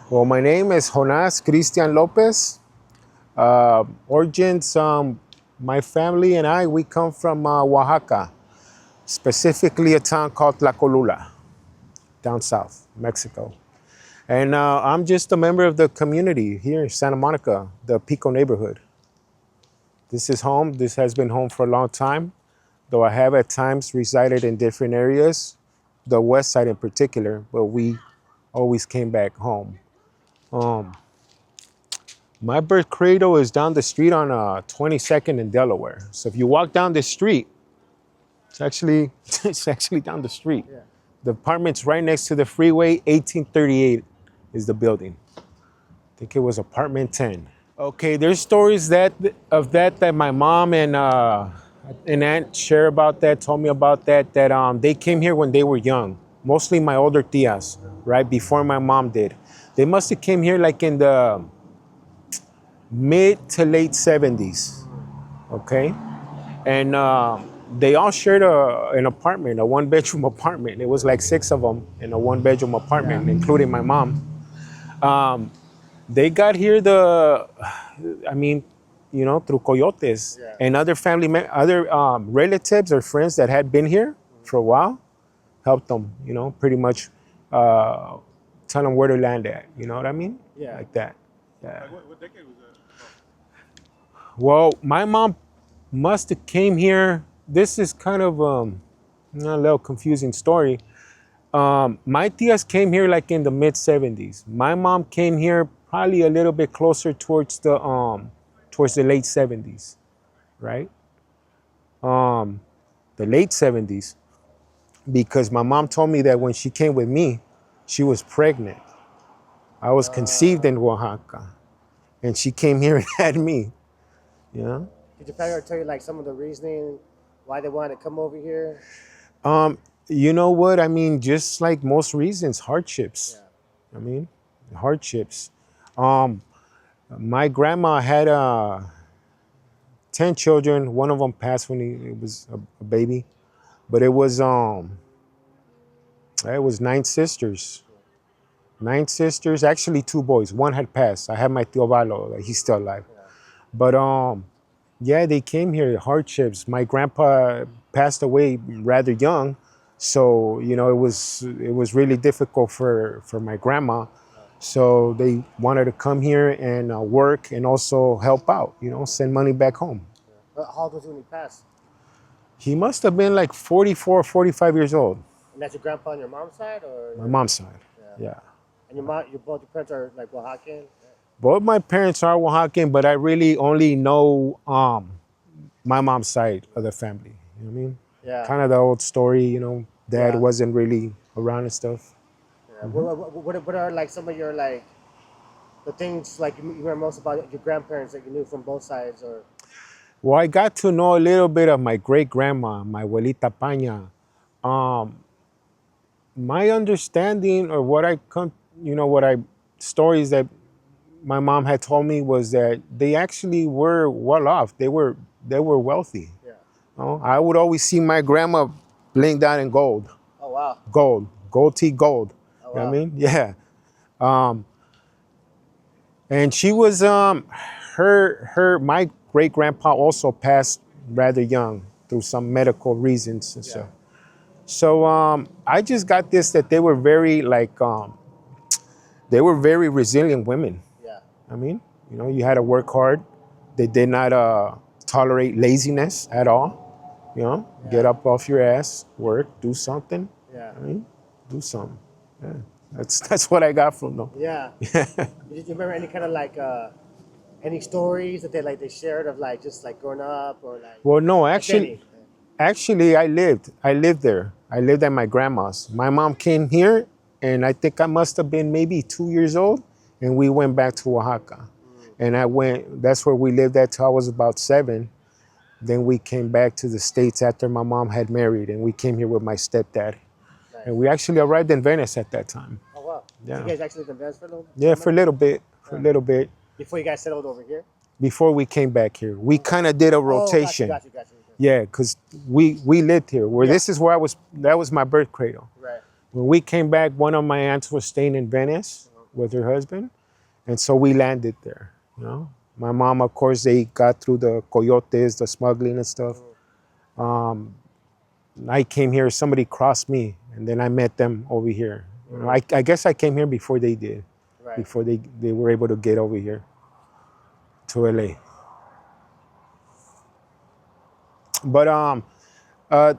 Well, my name is Jonas Christian Lopez. Origins, my family and I, we come from Oaxaca, specifically a town called La Colula, down south, Mexico. And I'm just a member of the community here in Santa Monica, the Pico neighborhood. This is home. This has been home for a long time, though I have at times resided in different areas, the Westside in particular, but we always came back home. My birth cradle is down the street on 22nd in Delaware. So if you walk down the street, it's actually it's actually down the street. Yeah. The apartment's right next to the freeway. 1838 is the building. I think it was apartment 10. Okay, there's stories that my mom and aunt share about that, told me about that they came here when they were young. Mostly my older tias, right before my mom did. They must have came here like in the mid to late 70s, okay? And they all shared an apartment, a one-bedroom apartment. It was like 6 of them in a one-bedroom apartment, including my mom. They got here through coyotes and other relatives or friends that had been here for a while, helped them, pretty much tell them where to land at, you know what I mean? Yeah. Like that. Yeah. Like what decade was that? Well, my mom must have came here. This is kind of a little confusing story. My tias came here like in the mid 70s. My mom came here probably a little bit closer towards the late 70s, right? The late 70s, because my mom told me that when she came with me, she was pregnant. I was conceived in Oaxaca, and she came here and had me. Yeah. Did your family tell you like some of the reasoning why they wanted to come over here? You know what? I mean, just like most reasons, hardships. Yeah. I mean, hardships. My grandma had 10 children. One of them passed when he was a baby, but it was 9 sisters. 9 sisters, actually 2 boys. One had passed. I have my tío Valo, he's still alive. Yeah. But yeah, they came here, hardships. My grandpa passed away rather young, so it was really difficult for my grandma. So they wanted to come here and work and also help out, send money back home. How old was he when he passed? He must have been like 44, 45 years old. And that's your grandpa on your mom's side, or My mom's side, yeah. And both your parents are like Oaxacan. Both my parents are Oaxacan, but I really only know my mom's side of the family. You know what I mean? Yeah. Kind of the old story, Dad Yeah. wasn't really around and stuff. Yeah. What are like some of your like the things like you remember most about your grandparents that you knew from both sides, or? Well, I got to know a little bit of my great grandma, my abuelita Paña. My understanding or stories that my mom had told me was that they actually were well off. They were wealthy. Yeah. I would always see my grandma laying down in gold. Oh wow. Gold teeth gold. Oh, You know wow. what I mean? Yeah. And she was my great grandpa also passed rather young through some medical reasons and stuff. So I just got this that they were very resilient women. Yeah. I mean, you had to work hard. They did not tolerate laziness at all. Get up off your ass, work, do something. Yeah. I mean, do something. Yeah. That's what I got from them. Yeah. Did you remember any kind of like any stories that they shared of like just like growing up or like? Well, no, like actually, I lived there. I lived at my grandma's. My mom came here, and I think I must have been maybe 2 years old, and we went back to Oaxaca. And that's where we lived at till I was about 7. Then we came back to the States after my mom had married, and we came here with my stepdad. Nice. And we actually arrived in Venice at that time. Oh wow. Yeah. So you guys actually lived in Venice for a little? Yeah, for a little bit. Before you guys settled over here? Before we came back here. We kind of did a rotation. Got you. Yeah, because we lived here. This is where that was my birth cradle. Right. When we came back, one of my aunts was staying in Venice. with her husband, and so we landed there. You know, my mom, of course, they got through the coyotes, the smuggling and stuff. I came here. Somebody crossed me, and then I met them over here. You know, I guess I came here before they did, Right. before they were able to get over here to LA. But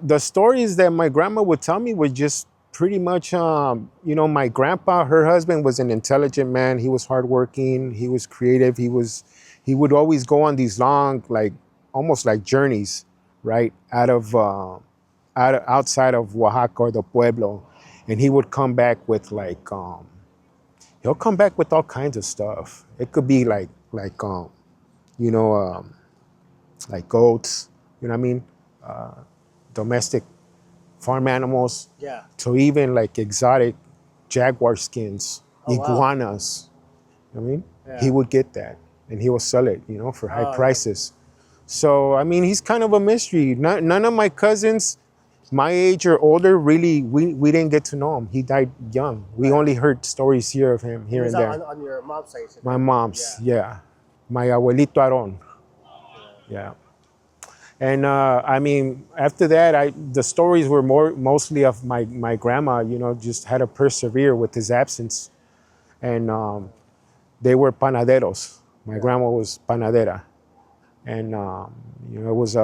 the stories that my grandma would tell me were just pretty much, you know, my grandpa, her husband was an intelligent man. He was hardworking. He was creative. He would always go on these long, like almost like journeys, right, outside of Oaxaca or the pueblo, and he would come back with like, he'll come back with all kinds of stuff. It could be you know, like goats, you know what I mean, domestic farm animals, Yeah. to even like exotic jaguar skins, Oh, wow. iguanas. You know what I mean, Yeah. he would get that and he would sell it, you know, for high Oh, yeah. prices. So I mean, he's kind of a mystery. None of my cousins, my age or older, really, we didn't get to know him. He died young. We only heard stories here of him here He was and there. on your mom's side. My mom's, yeah. My abuelito Aron, yeah. And I mean, after that, the stories were mostly of my grandma. You know, just had to persevere with his absence, and they were panaderos. My grandma was panadera, and you know, it was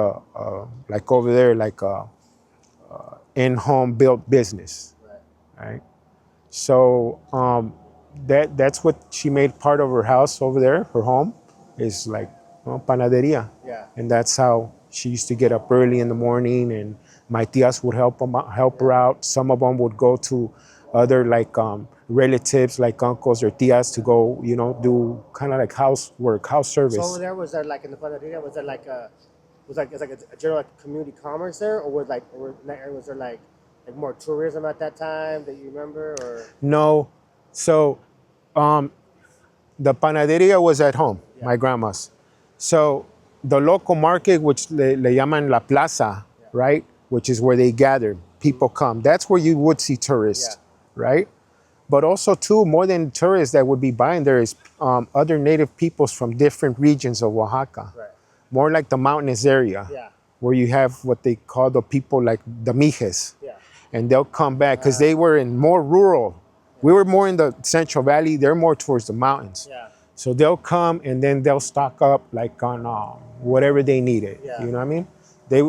like over there, like a in-home built business, right? So that's what she made part of her house over there. Her home is like, you know, panaderia. Yeah. And that's how she used to get up early in the morning, and my tias would help her out. Some of them would go to other like relatives, like uncles or tias, to go, you know, do kind of like housework, house service. So over there, was there like in the panaderia, was there like it's like a general like, community commerce there, or was there like more tourism at that time that you remember, or? No, so the panaderia was at home, my grandma's. So the local market, which le llaman la plaza, right, which is where they gather, people come. That's where you would see tourists, right? But also too, more than tourists that would be buying there is other native peoples from different regions of Oaxaca. Right. More like the mountainous area, where you have what they call the people like the mijes. Yeah. And they'll come back because they were in more rural. We were more in the Central Valley. They're more towards the mountains. Yeah. So they'll come and then they'll stock up like on whatever they needed. Yeah. You know what I mean? They,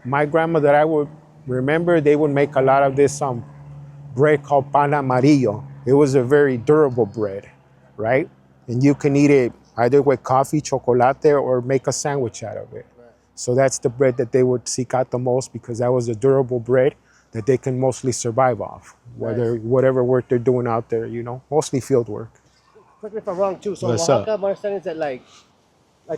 my grandma that I would remember, they would make a lot of this bread called pan amarillo. It was a very durable bread, right? And you can eat it either with coffee, chocolate, or make a sandwich out of it. Right. So that's the bread that they would seek out the most, because that was a durable bread that they can mostly survive off, whatever work they're doing out there, you know, mostly field work. Correct me if I'm wrong too. So What's Oaxaca, up? my understanding is that like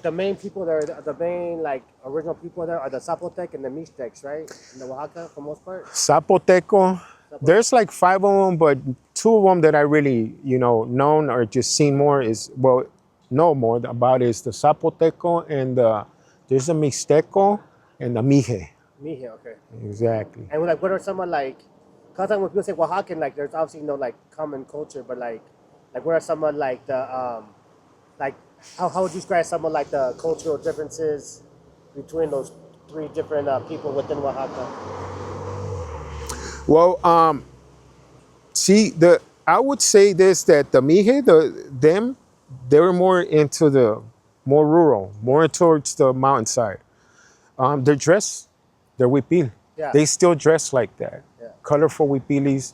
the main people there, the main like original people there are the Zapotec and the Mixtecs, right? In the Oaxaca, for the most part. Zapoteco, there's like 5 of them, but 2 of them that I really, you know, known or just seen more is, well, know more about is the Zapoteco and there's the Mixteco and the Mije. Mije, okay. Exactly. And like, what are some of like, cause when people say Oaxacan, like there's obviously no like common culture, but like what are some of like the like how would you describe some of like the cultural differences between those 3 different people within Oaxaca? Well, see, I would say this, that the Mije, they were more into the more rural, more towards the mountainside. Their dress, their huipil, Yeah. they still dress like that. Yeah. Colorful huipilis,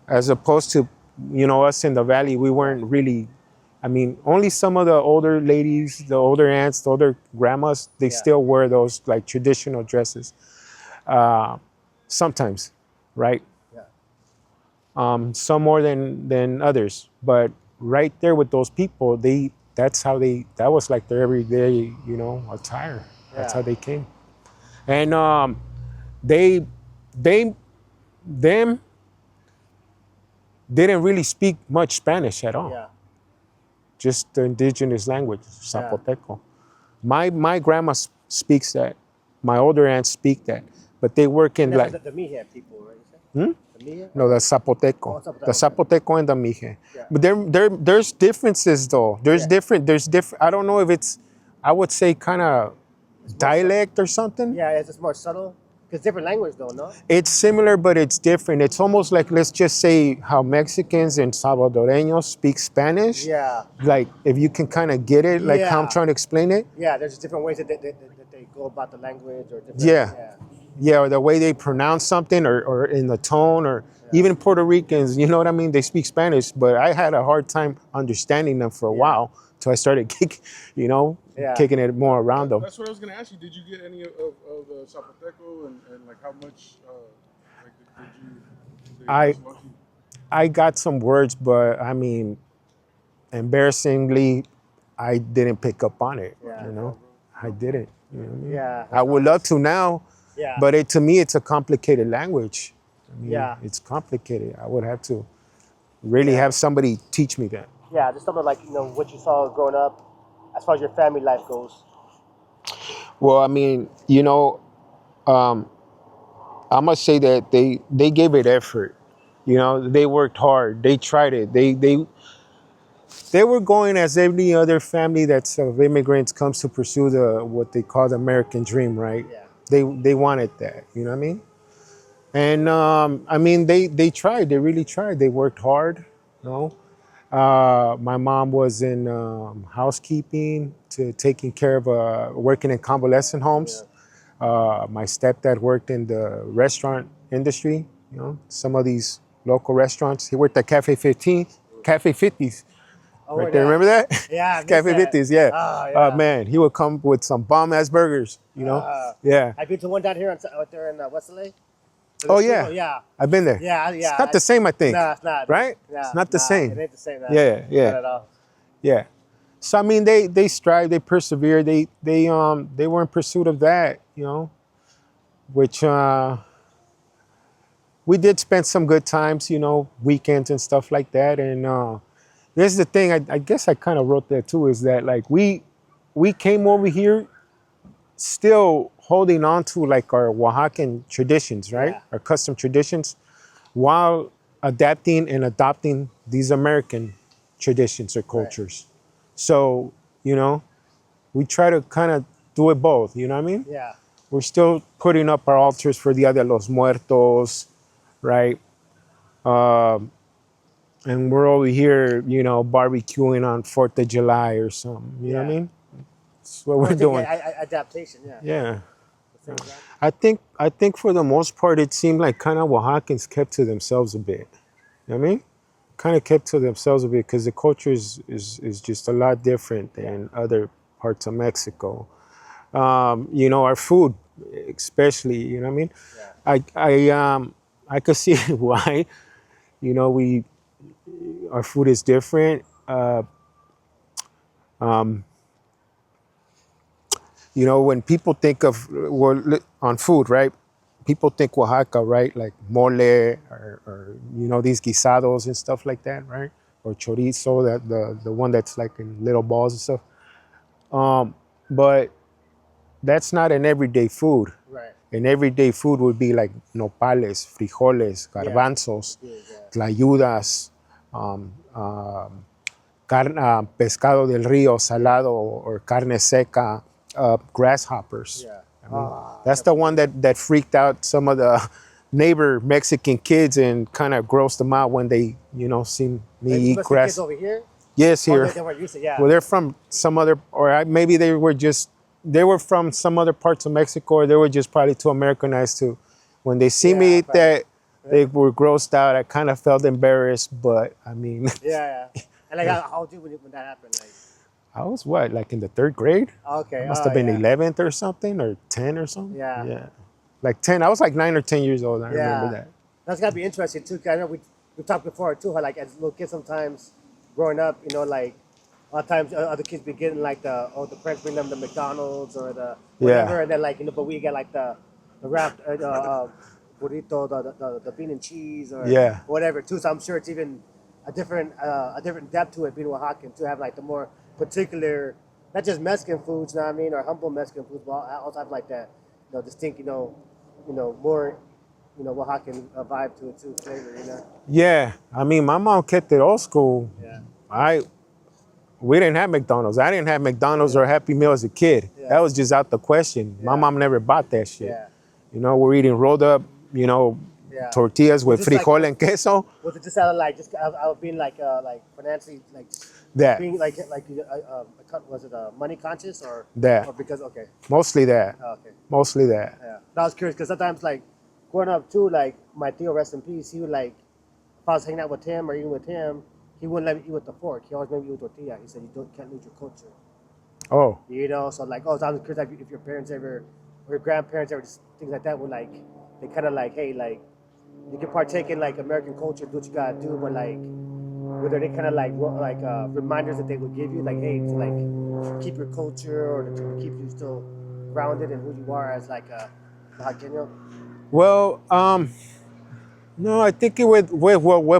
as opposed to, you know, us in the valley, we weren't really, I mean, only some of the older ladies, the older aunts, the older grandmas, they still wear those like traditional dresses. Sometimes, right? Yeah. Some more than others, but right there with those people, that was like their everyday, you know, attire. That's how they came, and them didn't really speak much Spanish at all. Yeah. Just the indigenous language, Zapoteco. My grandma speaks that. My older aunts speak that, but they work in And like that's the Mije people, right? The Mia? No, the Zapoteco. Oh, Zapoteco, The okay. Zapoteco and the Mije. Yeah. But there's differences though. There's Yeah. different. I don't know if it's, I would say kind of dialect or something. Yeah, it's just more subtle. Because different language though, no? It's similar, but it's different. It's almost like, let's just say how Mexicans and Salvadoreños speak Spanish. Yeah. Like if you can kind of get it, like how I'm Yeah. trying to explain it. Yeah, there's just different ways that they go about the language or different. Yeah. Yeah, or the way they pronounce something, or in the tone, or even Puerto Ricans, you know what I mean? They speak Spanish, but I had a hard time understanding them for a while. So I started kicking it more around them. That's what I was going to ask you. Did you get any of the Zapoteco and like how much like did you? I got some words, but I mean, embarrassingly, I didn't pick up on it. Yeah. You know, I didn't. You know what I mean? Yeah. I would love to now, Yeah. but to me, it's a complicated language. I mean, Yeah. it's complicated. I would have to really have somebody teach me that. Yeah, just something like, what you saw growing up as far as your family life goes. Well, I mean, I must say that they gave it effort. They worked hard. They tried it. They were going as any other family that's of immigrants comes to pursue what they call the American dream, right? Yeah. They wanted that. You know what I mean? And I mean, they tried. They really tried. They worked hard. You know. My mom was in housekeeping, to taking care of working in convalescent homes. My stepdad worked in the restaurant industry. Some of these local restaurants. He worked at Cafe 15, Cafe 50s. Oh, Right there, remember that? Yeah, I Cafe missed that. 50s, yeah. Oh, yeah. Man, he would come with some bomb ass burgers. Yeah. I've been to one down here out there in Westside. Oh yeah. Yeah. I've been there. Yeah, yeah. It's not the same, I think. Nah, it's not. Right? Yeah, It's not the same. It ain't the same. Nah. Yeah. Not at all. Yeah. So I mean, they strive, they persevere, they were in pursuit of that, which we did spend some good times, weekends and stuff like that. And this is the thing, I guess I kind of wrote that too, is that like we came over here still holding on to like our Oaxacan traditions, right? Yeah. Our custom traditions, while adapting and adopting these American traditions or cultures. So, we try to kind of do it both, you know what I mean? Yeah. We're still putting up our altars for Dia de los Muertos, right? And we're over here, barbecuing on 4th of July or something, you know what I mean? That's what we're doing. Adaptation, yeah. Yeah. Same time. I think for the most part, it seemed like kind of Oaxacans kept to themselves a bit. You know what I mean? Kind of kept to themselves a bit because the culture is just a lot different than other parts of Mexico. Our food, especially, you know what I mean? Yeah. I could see why, our food is different. When people think of on food, right? People think Oaxaca, right? Like mole or these guisados and stuff like that, right? Or chorizo, that the one that's like in little balls and stuff. But that's not an everyday food. Right. An everyday food would be like nopales, frijoles, garbanzos, tlayudas, pescado del río salado, or carne seca, grasshoppers. Yeah. I mean, that's the one that freaked out some of the neighbor Mexican kids and kind of grossed them out when they, seen me eat grass. Kids over here? Yes, here. They weren't used to, yeah. Well, they're from some other, maybe they were from some other parts of Mexico, or they were just probably too Americanized to. When they see me eat that, they were grossed out. I kind of felt embarrassed, but I mean. Yeah. And like, how old were you when that happened? Like, I was like in the 3rd grade? Okay. I must have been 11th or something, or 10 or something. Yeah. Yeah. Like 10. I was like 9 or 10 years old. I remember that. That's got to be interesting too. 'Cause I know we talked before too, how like as little kids sometimes growing up, like a lot of times other kids be getting like the parents bring them the McDonald's or the whatever, and then like, but we get like the wrapped burrito, the bean and cheese or whatever too. So I'm sure it's even a different depth to it being Oaxacan to have like the more particular, not just Mexican foods, you know what I mean, or humble Mexican foods, but also have like that, distinct, more Oaxacan vibe to it too, flavor. Yeah, I mean, my mom kept it old school. Yeah. I We didn't have McDonald's. I didn't have McDonald's or Happy Meal as a kid. Yeah. That was just out the question. My Yeah. mom never bought that shit. Yeah. We're eating rolled up, Yeah. tortillas with just like- frijol and queso. Was it just out of like just out of being like financially like That. being was it money conscious or That. or because okay Mostly that. okay Mostly that. yeah I was curious because sometimes like growing up too like my Theo rest in peace he would like if I was hanging out with him or eating with him he wouldn't let me eat with the fork he always made me eat with tortilla he said can't lose your culture Oh. so like so I was curious like if your parents ever or your grandparents ever just things like that would like they kind of like hey like you can partake in like American culture, do what you gotta do, but like, whether they kind of like reminders that they would give you, like, hey, to like keep your culture or to keep you still grounded in who you are as like a Oaxaqueño. Well, no, I think with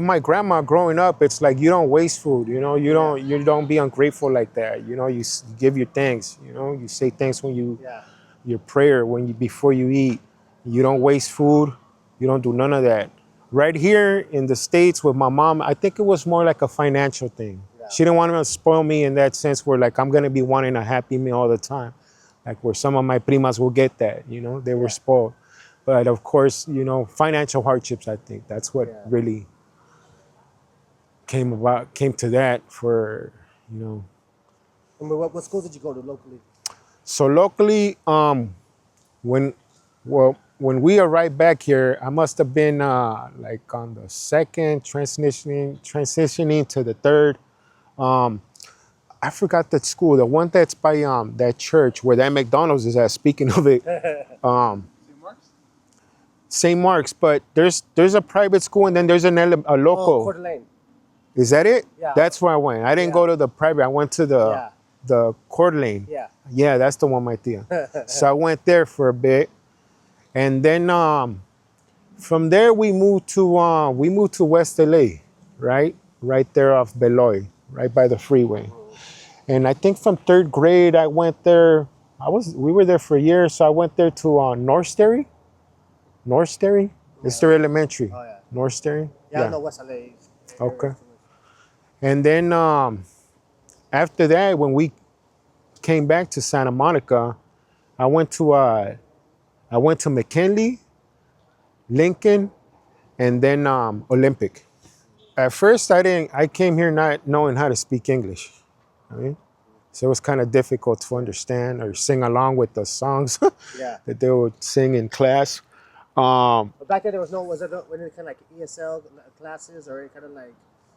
my grandma growing up, it's like you don't waste food. You don't be ungrateful like that. You give your thanks. You say thanks when your prayer before you eat. You don't waste food. You don't do none of that. Right here in the States with my mom, I think it was more like a financial thing. Yeah. She didn't want to spoil me in that sense where like I'm gonna be wanting a Happy Meal all the time. Like where some of my primas will get that, they were spoiled. But of course, financial hardships, I think that's what really came to that for. And what schools did you go to locally? So locally, when we arrived back here, I must have been like on the second transitioning to the third. I forgot that school, the one that's by that church where that McDonald's is at. Speaking of it, St. Mark's? St. Mark's, but there's a private school and then there's a local. Coeur d'Alene. Is that it? Yeah. That's where I went. I didn't go to the private. I went to the Coeur d'Alene. Yeah. Yeah, that's the one, my tia. So I went there for a bit, and then from there we moved to West LA, right there off Beloy, right by the freeway. And I think from third grade I went there. We were there for a year, so I went there to North Sterry. It's their elementary. Oh yeah. North Sterry. Yeah, I know West LA. Okay. And then after that, when we came back to Santa Monica, I went to McKinley, Lincoln, and then Olympic. At first, I came here not knowing how to speak English. So it was kind of difficult to understand or sing along with the songs that they would sing in class. But back then there was any kind of like ESL classes or any kind of like.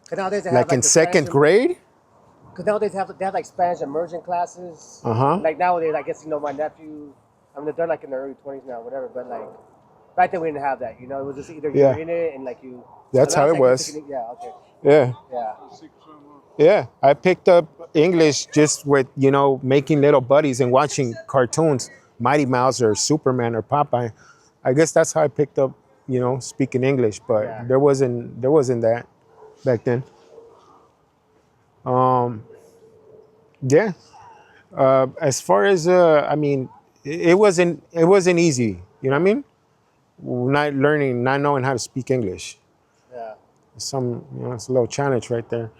Cause nowadays they have like in second grade. Because nowadays they have like Spanish immersion classes. Uh-huh. Like nowadays, I guess my nephew. I mean, they're like in their early 20s now, whatever. But like back then we didn't have that. It was just either you're in it and like you. That's how it was. Yeah. Okay. Yeah. Yeah. Yeah, I picked up English just with, making little buddies and watching cartoons, Mighty Mouse or Superman or Popeye. I guess that's how I picked up, speaking English, but there wasn't that back then. As far as I mean, it wasn't easy, you know what I mean? Not knowing how to speak English. Yeah. It's a little challenge right there.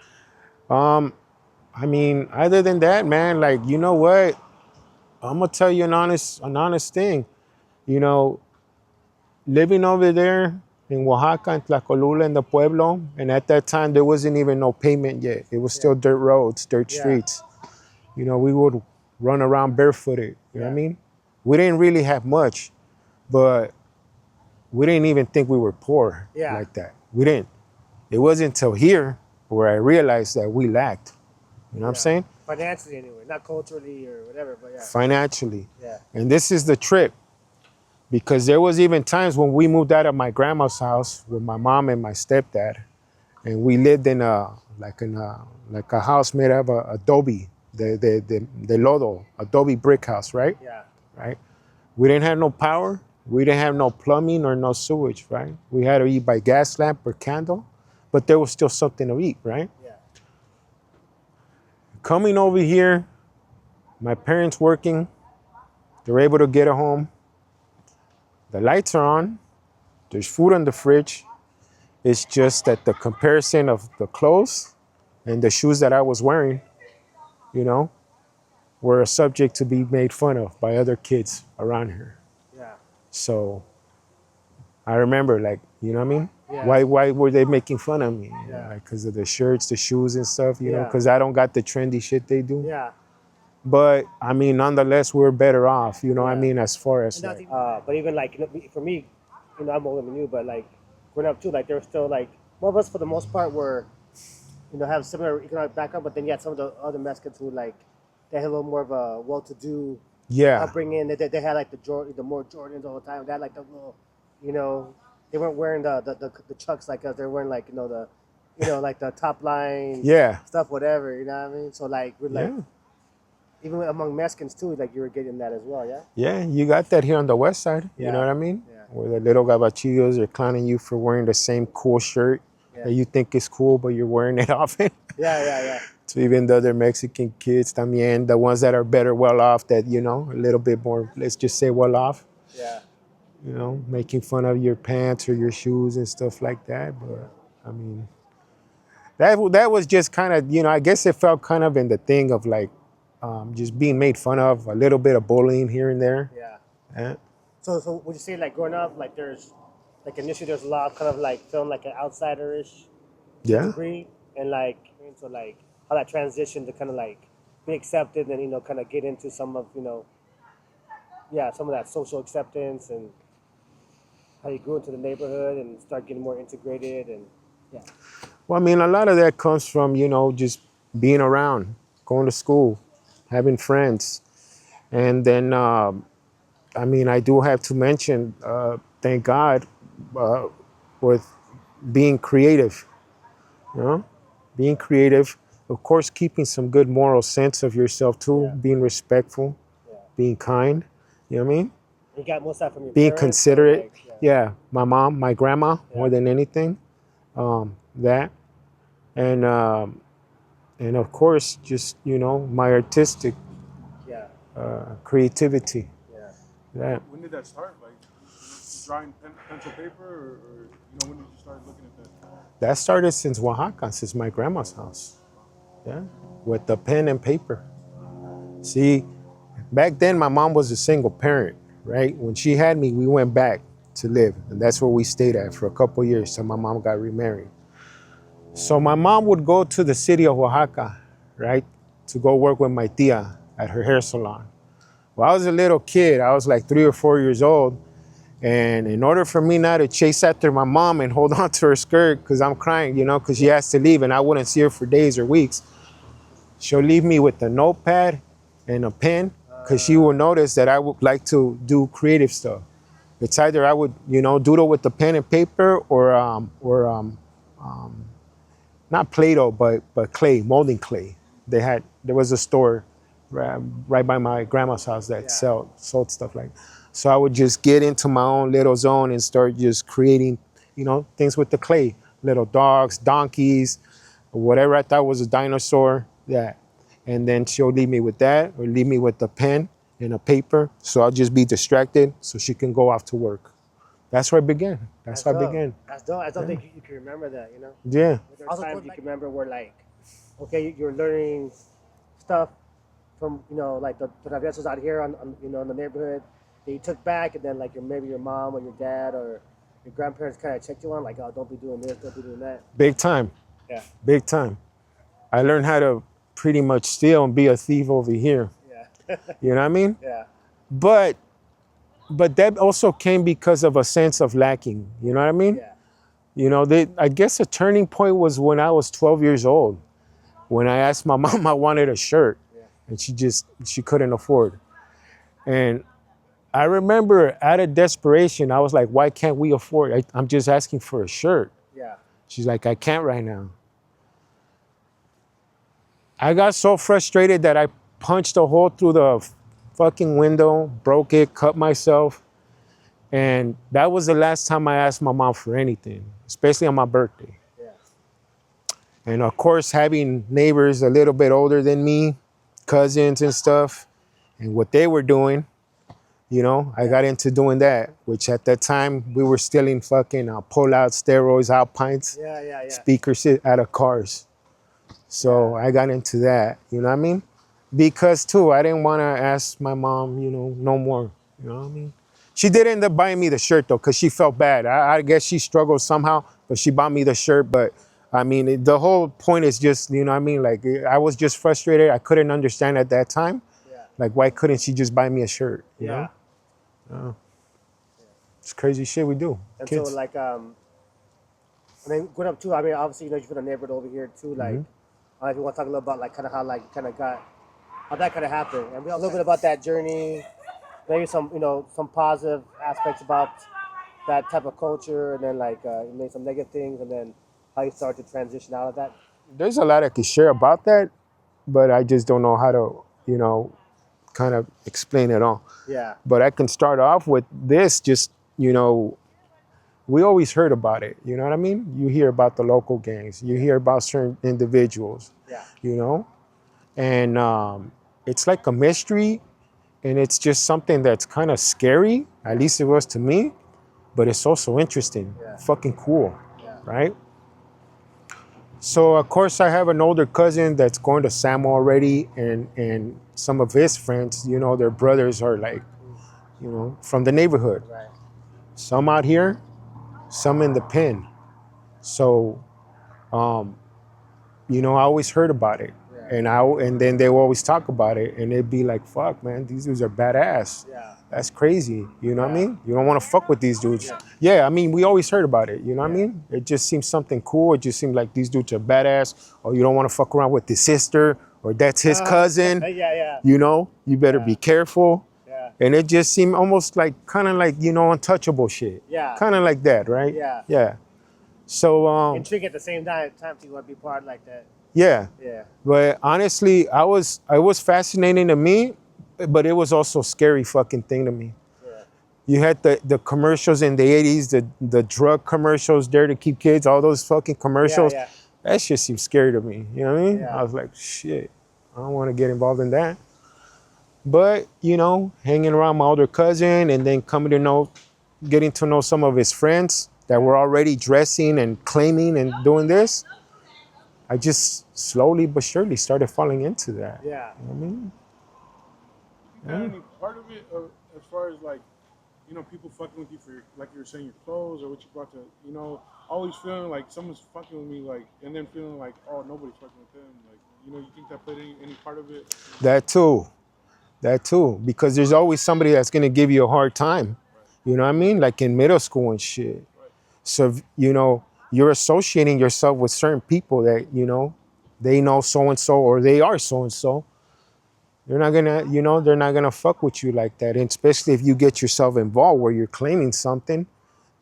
I mean, other than that, man, like, you know what? I'm gonna tell you an honest thing. Living over there in Oaxaca, in Colula, in the Pueblo, and at that time there wasn't even no pavement yet. It was still dirt roads, dirt streets. We would run around barefooted. You know what I mean? We didn't really have much, but we didn't even think we were poor like that. We didn't. It wasn't until here where I realized that we lacked. You know what I'm saying? Financially, anyway, not culturally or whatever, but Financially. Yeah. And this is the trip. Because there was even times when we moved out of my grandma's house with my mom and my stepdad, and we lived in a house made out of adobe, the lodo, adobe brick house, right? Yeah. Right. We didn't have no power. We didn't have no plumbing or no sewage, right? We had to eat by gas lamp or candle, but there was still something to eat, right? Yeah. Coming over here, my parents working, they're able to get a home. The lights are on. There's food in the fridge. It's just that the comparison of the clothes and the shoes that I was wearing, you know, were a subject to be made fun of by other kids around here. Yeah. So I remember, like, you know what I mean? Yeah. Why were they making fun of me? Yeah. Like, because of the shirts, the shoes and stuff, you know, Yeah. because I don't got the trendy shit they do. Yeah. But I mean, nonetheless, we're better off, you know what I Yeah. mean, as far as like, But even like, you know, for me, you know, I'm older than you, but like growing up too, like there's still like more of us for the most part were, you know, have similar economic background, but then you had some of the other Mexicans who like they had a little more of a well-to-do yeah, upbringing. They had like the more Jordans all the time. They had like the little, you know, they weren't wearing the Chucks like us. They were wearing like like the top line yeah, stuff, whatever. You know what I mean? So like we're like yeah. even among Mexicans too, like you were getting that as well, yeah. Yeah, you got that here on the west side, you Yeah. know what I mean? Yeah. Where the little gabachillos are clowning you for wearing the same cool shirt Yeah. that you think is cool, but you're wearing it often. Yeah. To even the other Mexican kids, también, the ones that are better well off, that, you know, a little bit more, let's just say well off, Yeah. you know, making fun of your pants or your shoes and stuff like that. But I mean, that was just kind of, you know, I guess it felt kind of in the thing of like just being made fun of, a little bit of bullying here and there. Yeah. Eh? So would you say like growing up, like there's like initially there's a lot of kind of like feeling like an outsider-ish Yeah. degree, and like into like how that transition to kind of like be accepted and kind of get into some of some of that social acceptance and how you grew into the neighborhood and start getting more integrated and yeah. Well, I mean, a lot of that comes from, you know, just being around, going to school, having friends. And then, I mean, I do have to mention, thank God, with being creative, you know, being creative. Of course, keeping some good moral sense of yourself too, Yeah. being respectful, Yeah. being kind, you know what I mean? You got most of that from your Being parents, or, considerate. like, Yeah, my mom, my grandma, more Yeah. than anything. That. And of course, just, you know, my artistic Yeah. creativity. Yeah. That. When did that start? Like, drawing pencil paper, or when did you start looking at that? That started since Oaxaca, since my grandma's house. Yeah, with the pen and paper. See, back then my mom was a single parent, right? When she had me, we went back to live, and that's where we stayed at for a couple years till my mom got remarried. So my mom would go to the city of Oaxaca, right, to go work with my tia at her hair salon. Well, I was a little kid. I was like 3 or 4 years old. And in order for me not to chase after my mom and hold on to her skirt because I'm crying, you know, because she has to leave and I wouldn't see her for days or weeks, she'll leave me with a notepad and a pen because she will notice that I would like to do creative stuff. It's either I would, you know, doodle with the pen and paper or not Play-Doh, but clay, molding clay. There was a store right by my grandma's house that sold stuff like that. So I would just get into my own little zone and start just creating, you know, things with the clay, little dogs, donkeys, whatever I thought was a dinosaur, that. And then she'll leave me with that or leave me with a pen and a paper. So I'll just be distracted so she can go off to work. That's where it began. That's how it dope. began. That's dope. I don't think you can remember that, you know? Yeah. There's times you can remember where, like, okay, you're learning stuff from, like the traviesos out here on in the neighborhood that you took back, and then, like, maybe your mom or your dad or your grandparents kind of checked you on, like, oh, don't be doing this, don't be doing that. Big time. Yeah. Big time. I learned how to pretty much steal and be a thief over here. Yeah. You know what I mean? Yeah. But that also came because of a sense of lacking. You know what I mean? Yeah. You know, I guess a turning point was when I was 12 years old, when I asked my mom I wanted a shirt, and she couldn't afford. And I remember out of desperation, I was like, why can't we afford it? I'm just asking for a shirt. Yeah. She's like, I can't right now. I got so frustrated that I punched a hole through the fucking window, broke it, cut myself. And that was the last time I asked my mom for anything, especially on my birthday. Yeah. And of course, having neighbors a little bit older than me, cousins and stuff, and what they were doing, You know, I got into doing that, which at that time we were stealing fucking pull-out steroids, Alpines, Yeah, yeah, yeah. speakers out of cars. So I got into that, you know what I mean? Because too, I didn't want to ask my mom, you know, no more, you know what I mean? She did end up buying me the shirt though, because she felt bad. I guess she struggled somehow, but she bought me the shirt. But I mean, the whole point is just, you know what I mean? Like, I was just frustrated. I couldn't understand at that time. Yeah. Like, why couldn't she just buy me a shirt, you Yeah. know? It's crazy shit we do. And Kids. so like I mean, growing up too. I mean, obviously, you know, you're from the neighborhood over here too. Like, if you want to talk a little about like kind of how like kind of got how that kind of happened, and a little bit about that journey, maybe some you know some positive aspects about that type of culture, and then like maybe some negative things, and then how you started to transition out of that. There's a lot I could share about that, but I just don't know how to, you know, kind of explain it all. Yeah. But I can start off with this, just, you know, we always heard about it. You know what I mean? You hear about the local gangs. You hear about certain individuals, Yeah. you know? And it's like a mystery, and it's just something that's kind of scary, at least it was to me, but it's also interesting, Yeah. fucking cool, Yeah. right? So, of course, I have an older cousin that's going to SAM already, and some of his friends, you know, their brothers are like, you know, from the neighborhood. Right. Some out here, some in the pen. So, you know, I always heard about it, Yeah. and then they will always talk about it, and it'd be like, "Fuck, man, these dudes are badass. Yeah. That's crazy." You know what I Yeah. mean? You don't want to fuck with these dudes. Yeah, I mean, we always heard about it. You know what I mean? It just seems something cool. It just seemed like these dudes are badass, or you don't want to fuck around with his sister, or that's his cousin. Yeah. Yeah. You know, you better be careful. Yeah. And it just seemed almost like kind of like, you know, untouchable shit. Yeah. Kind of like that, right? Yeah. Yeah. So Intriguing at the same time to want to be part like that. yeah. Yeah. But honestly, I was fascinating to me, but it was also a scary fucking thing to me. Yeah. You had the commercials in the 80s, the drug commercials, Dare to Keep Kids, all those fucking commercials. Yeah. That shit seemed scary to me. You know what I mean? Yeah. I was like, shit, I don't want to get involved in that. But, you know, hanging around my older cousin and then getting to know some of his friends that were already dressing and claiming and doing this, I just slowly but surely started falling into that. Yeah. You know what I mean? Any part of it, as far as like, you know, people fucking with you for your, like you were saying, your clothes or what you brought to, you know, always feeling like someone's fucking with me, like, and then feeling like, oh, nobody's fucking with them, like, you know, you think that played any part of it? That too, because there's always somebody that's gonna give you a hard time. You know what I mean? Like in middle school and shit. So, you know, you're associating yourself with certain people that, you know, they know so-and-so or they are so-and-so. They're not gonna, you know, they're not gonna fuck with you like that. And especially if you get yourself involved where you're claiming something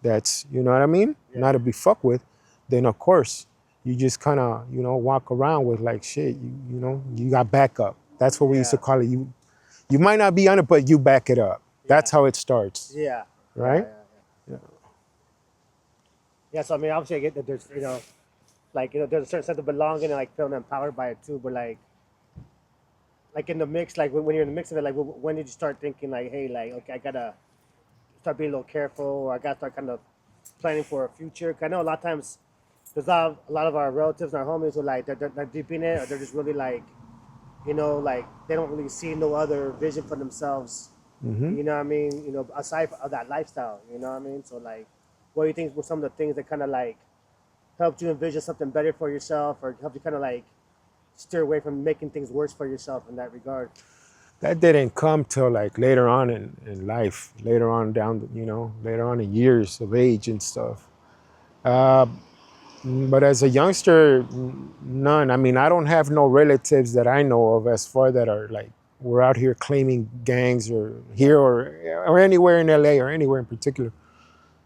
that's, you know what I mean? Not to be fucked with, then of course, you just kind of, you know, walk around with like, shit, you know, you got backup. That's what we used to call it. You might not be on it, but you back it up. That's how it starts, Yeah. right? Yeah. So I mean, obviously, I get that there's you know, like you know, there's a certain sense of belonging and like feeling empowered by it too. But like in the mix, like when you're in the mix of it, like when did you start thinking like, hey, like okay, I gotta start being a little careful, or I gotta start kind of planning for a future? 'Cause I know a lot of times there's a lot of our relatives and our homies who like they're deep in it, or they're just really like, you know, like they don't really see no other vision for themselves. You know what I mean? You know, aside of that lifestyle, you know what I mean? So like, what do you think were some of the things that kind of like helped you envision something better for yourself, or helped you kind of like steer away from making things worse for yourself in that regard? That didn't come till like later on in life, later on down, you know, later on in years of age and stuff. But as a youngster, none. I mean, I don't have no relatives that I know of as far that are like, we're out here claiming gangs or here or anywhere in LA or anywhere in particular.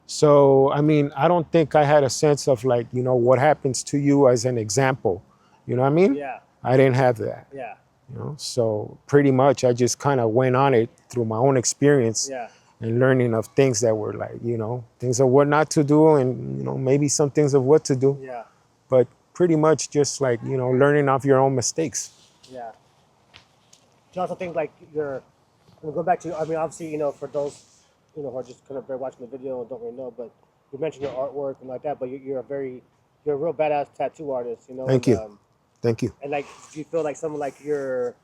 So, I mean, I don't think I had a sense of like, you know, what happens to you as an example. You know what I mean? Yeah. I didn't have that. Yeah. You know, so pretty much I just kind of went on it through my own experience Yeah. and learning of things that were like, you know, things of what not to do and, you know, maybe some things of what to do. Yeah. But pretty much just like, you know, learning off your own mistakes. Yeah. Do you also think like your We'll go back to, I mean, obviously, for those, who are just kind of watching the video and don't really know, but you mentioned your artwork and like that, but you're a real badass tattoo artist, Thank you. Thank you. and like, do you feel like some of like your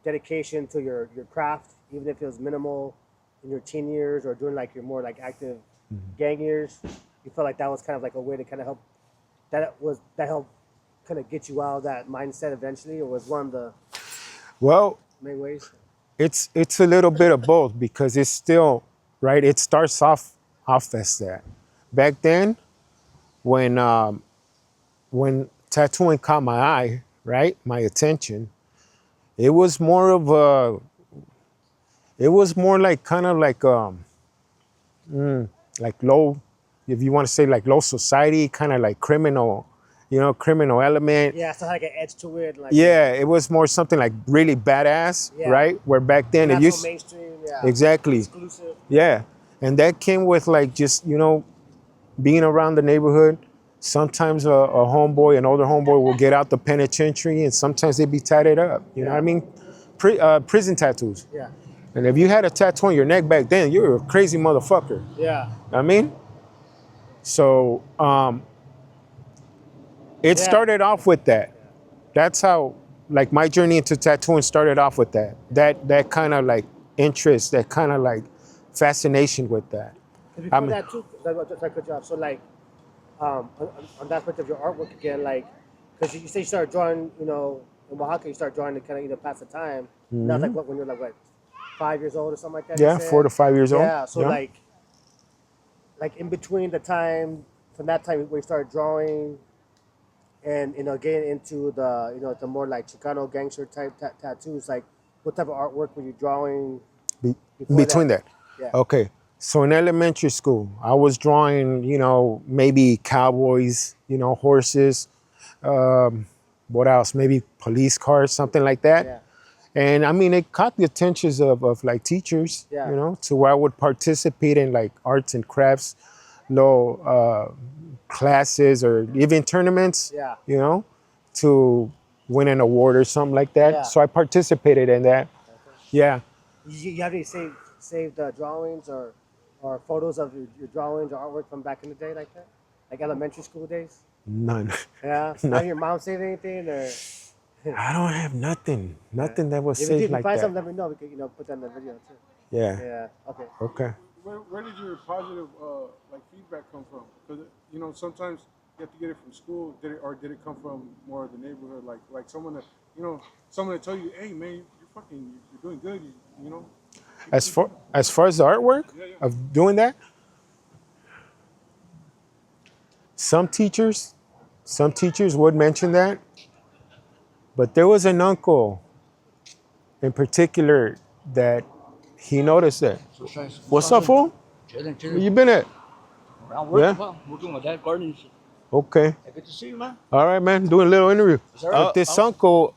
dedication to your craft, even if it was minimal in your teen years or during like your more like active gang years, you feel like that was kind of like a way to kind of help, that helped kind of get you out of that mindset eventually, or was one of the Well, main ways? it's a little bit of both because it's still right. It starts off as that. Back then, when tattooing caught my eye, right, my attention, it was more of a. It was more like kind of like low, if you want to say like low society, kind of like criminal, criminal element. Yeah, so had like an edge to it, like Yeah, it was more something like really badass, Yeah. right? Where back then, not if you so mainstream, yeah, exactly, exclusive. yeah, and that came with like just being around the neighborhood. Sometimes a homeboy, an older homeboy, will get out the penitentiary, and sometimes they'd be tatted up. You know what I mean? Prison tattoos. Yeah, And if you had a tattoo on your neck back then, you were a crazy motherfucker. yeah, I mean, so it Yeah. started off with that. That's how, like, my journey into tattooing started off with that. That kind of like interest, that kind of like fascination with that. because before I mean, that too, sorry, good job. So like, on that aspect of your artwork again, like, because you say you started drawing, in Oaxaca, you started drawing to kind of pass the time. And that was like what, when you were like what, 5 years old or something like that? you yeah, said? 4 to 5 years old. Yeah, so like in between the time from that time when you started drawing, and getting into the the more like Chicano gangster type tattoos, like what type of artwork were you drawing Be- before between that. Yeah. Okay. So in elementary school, I was drawing, maybe cowboys, horses, what else? Maybe police cars, something like that. Yeah. And I mean, it caught the attentions of like teachers, Yeah. to where I would participate in like arts and crafts, classes or even tournaments, Yeah. to win an award or something like that. Yeah. So I participated in that. Yeah. You have any saved drawings or photos of your drawings or artwork from back in the day like that? Like elementary school days? None. Yeah. No. Have your mom saved anything or I don't have nothing. Nothing that was if you saved did like find that. something, let me know. We could put that in the video too. Yeah. Yeah. Okay. Okay. Where did your positive like feedback come from? Because sometimes you have to get it from school. Did it come from more of the neighborhood? Like someone that someone that tell you, hey man, you're doing good. You know. As far as the artwork Yeah. of doing that, some teachers would mention that, but there was an uncle in particular that he noticed that. What's up, fool? Chilling, Where chilling. you been at? I'm working, Yeah? well, working with that garden. Okay. Hey, good to see you, man. All right, man. Doing a little interview. Sir? This uncle,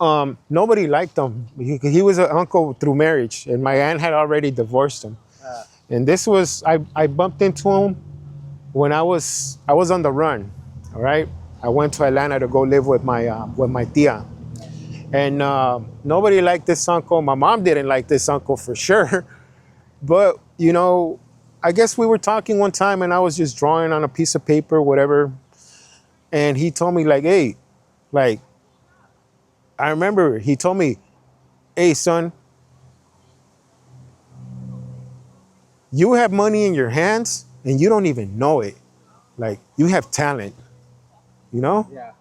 nobody liked him. He was an uncle through marriage, and my aunt had already divorced him. And this was I bumped into him when I was on the run. All right, I went to Atlanta to go live with my tia, and nobody liked this uncle. My mom didn't like this uncle for sure, but I guess we were talking one time, and I was just drawing on a piece of paper, whatever. And he told me like, hey, like, I remember he told me, hey, son, you have money in your hands and you don't even know it. Like, you have talent, Yeah.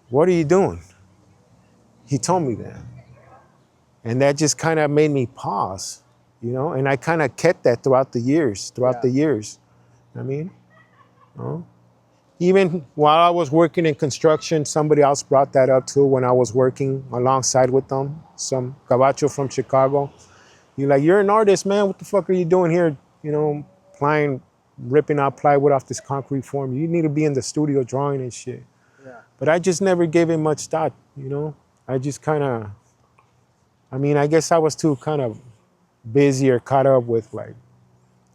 What are you doing? He told me that. And that just kind of made me pause, and I kind of kept that throughout the years, I mean, even while I was working in construction, somebody else brought that up too when I was working alongside with them, some gabacho from Chicago. You're an artist, man. What the fuck are you doing here? Ripping out plywood off this concrete form. You need to be in the studio drawing and shit. Yeah. But I just never gave it much thought, I just kind of, I guess I was too kind of busy or caught up with like,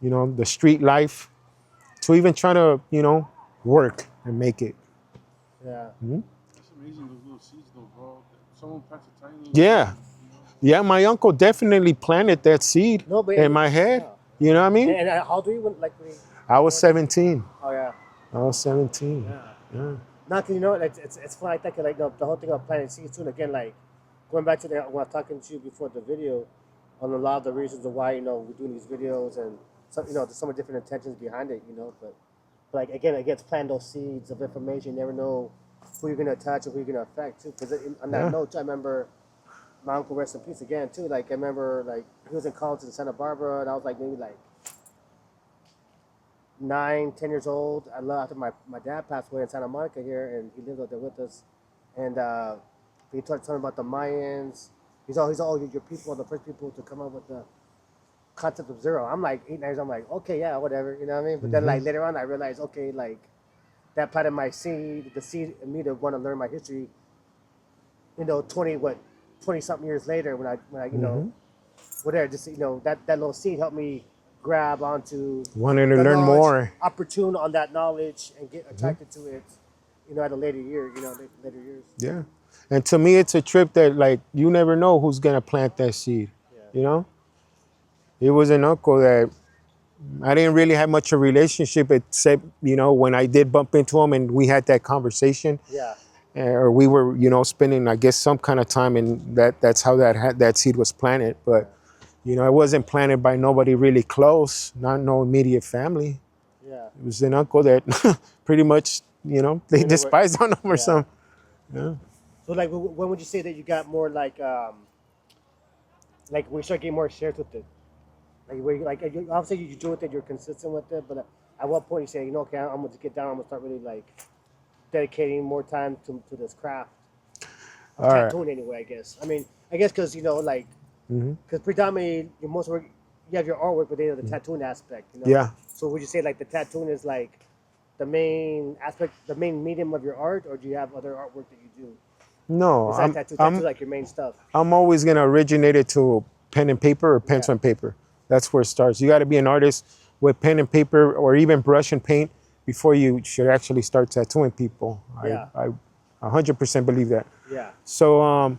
the street life to even try to, work and make it. Yeah. It's amazing those little seeds, though, bro. Someone plants a tiny. Yeah. Yeah, my uncle definitely planted that seed No, but in my head. yeah. You know what I mean? And how old were you when I was 17. Oh yeah. I was 17. Yeah. Yeah. Not 'cause you know it's fun like that 'cause, like the whole thing of planting seeds too. And again, like going back to when I was talking to you before the video on a lot of the reasons of why we're doing these videos and some there's so many different intentions behind it. But like again, it's planting those seeds of information. You never know who you're gonna touch or who you're gonna affect too. Because on that Yeah. note, I remember my uncle, rest in peace again too. Like I remember like he was in college in Santa Barbara, and I was like maybe like 9, 10 years old. I left after my dad passed away in Santa Monica here, and he lived out there with us. And he started talking about the Mayans. He's all your people are the first people to come up with the concept of zero. I'm like 8, 9 years. I'm like, okay, yeah, whatever, you know what I mean? But then like later on, I realized, okay, like that planted my seed, the seed in me to want to learn my history. 20 something years later, when I whatever, just that little seed helped me grab onto Wanted to the learn knowledge, more. opportune on that knowledge, and get attracted to it, at a later year, later years. Yeah. And to me, it's a trip that, like, you never know who's going to plant that seed. Yeah. You know? It was an uncle that I didn't really have much of a relationship, except, when I did bump into him and we had that conversation. Yeah. Or we were, spending, I guess, some kind of time, and that's how that seed was planted. But, it wasn't planted by nobody really close, not no immediate family. Yeah. It was an uncle that pretty much, they despised on him or something. Yeah. So like, when would you say that you got more like we start getting more shares with it? Like, where obviously you do it, that you're consistent with it, but at what point you say, okay, I'm gonna get down, I'm gonna start really like dedicating more time to this craft of All right. tattooing anyway, I guess. I guess because because predominantly your most work, you have your artwork, but then the tattooing aspect. Yeah. So would you say like the tattooing is like the main aspect, the main medium of your art, or do you have other artwork that you do? No, Besides tattoo like your main stuff. I'm always gonna originate it to pen and paper or pencil and paper. That's where it starts. You got to be an artist with pen and paper, or even brush and paint, before you should actually start tattooing people. Yeah. I 100% believe that. Yeah. So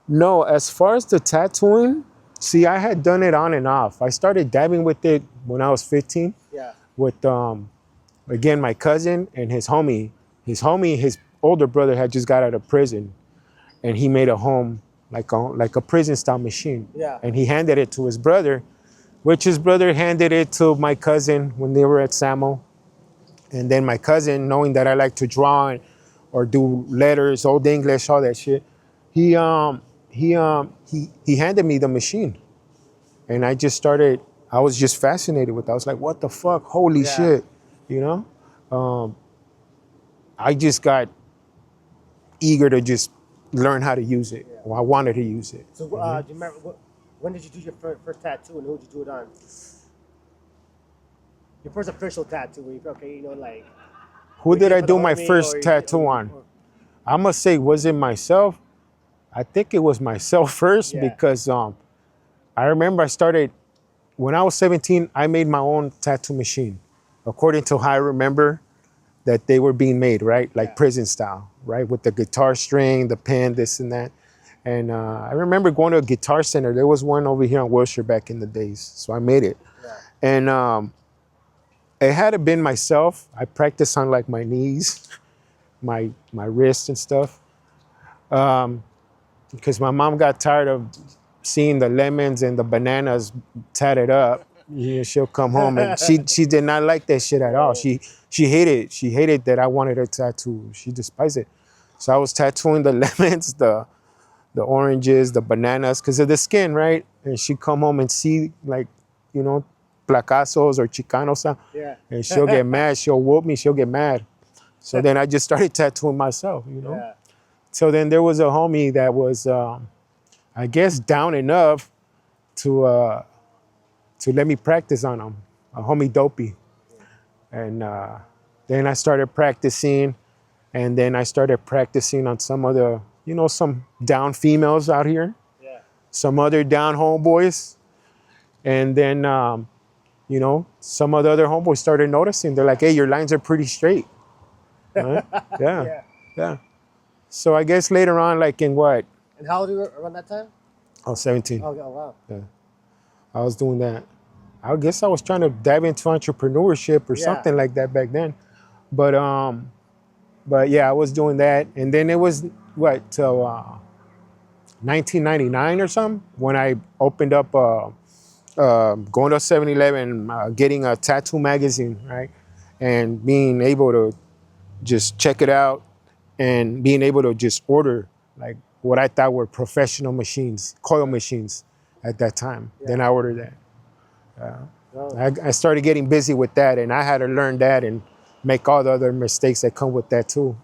no, as far as the tattooing, see, I had done it on and off. I started dabbing with it when I was 15 Yeah. with again, my cousin and his homie. His older brother had just got out of prison, and he made a home like a prison style machine. Yeah. And he handed it to his brother, which his brother handed it to my cousin when they were at Samo. And then my cousin, knowing that I like to draw or do letters, Old English, all that shit, he handed me the machine. And I was just fascinated with it. I was like, what the fuck? Holy shit. I just got eager to just learn how to use it. Yeah. Well, I wanted to use it. So do you remember when did you do your first tattoo, and who did you do it on? Your first official tattoo, where you feel, okay, like. Who did I do my homie, first or tattoo on? I must say, was it myself? I think it was myself first, because I remember when I was 17, I made my own tattoo machine, according to how I remember that they were being made, right? Like prison style, right? With the guitar string, the pen, this and that. And I remember going to a guitar center. There was one over here on Wilshire back in the days. So I made it. Yeah. And it had to been myself. I practiced on like my knees, my wrists and stuff. Because my mom got tired of seeing the lemons and the bananas tatted up. She'll come home, and she did not like that shit at all. She hated that I wanted a tattoo. She despised it. So I was tattooing the lemons, the oranges, the bananas, because of the skin, right? And she'd come home and see, like, placazos or chicanos. Yeah. And she'll get mad. She'll whoop me. She'll get mad. So then I just started tattooing myself, Yeah. So then there was a homie that was, I guess, down enough to let me practice on him, a homie Dopey. And then I started practicing, and then I started practicing on some other, some down females out here, some other down homeboys. And then, some of the other homeboys started noticing. They're like, hey, your lines are pretty straight. Right? Yeah. So I guess later on, like in what? And how old were you around that time? I was 17. Oh, wow. Yeah, I was doing that. I guess I was trying to dive into entrepreneurship or Yeah. something like that back then. But yeah, I was doing that, and then it was what till 1999 or something when I opened up going to 7-Eleven, getting a tattoo magazine, right, and being able to just check it out and being able to just order like what I thought were professional machines, coil machines at that time. Then I ordered that. Oh, I started getting busy with that, and I had to learn that and make all the other mistakes that come with that too.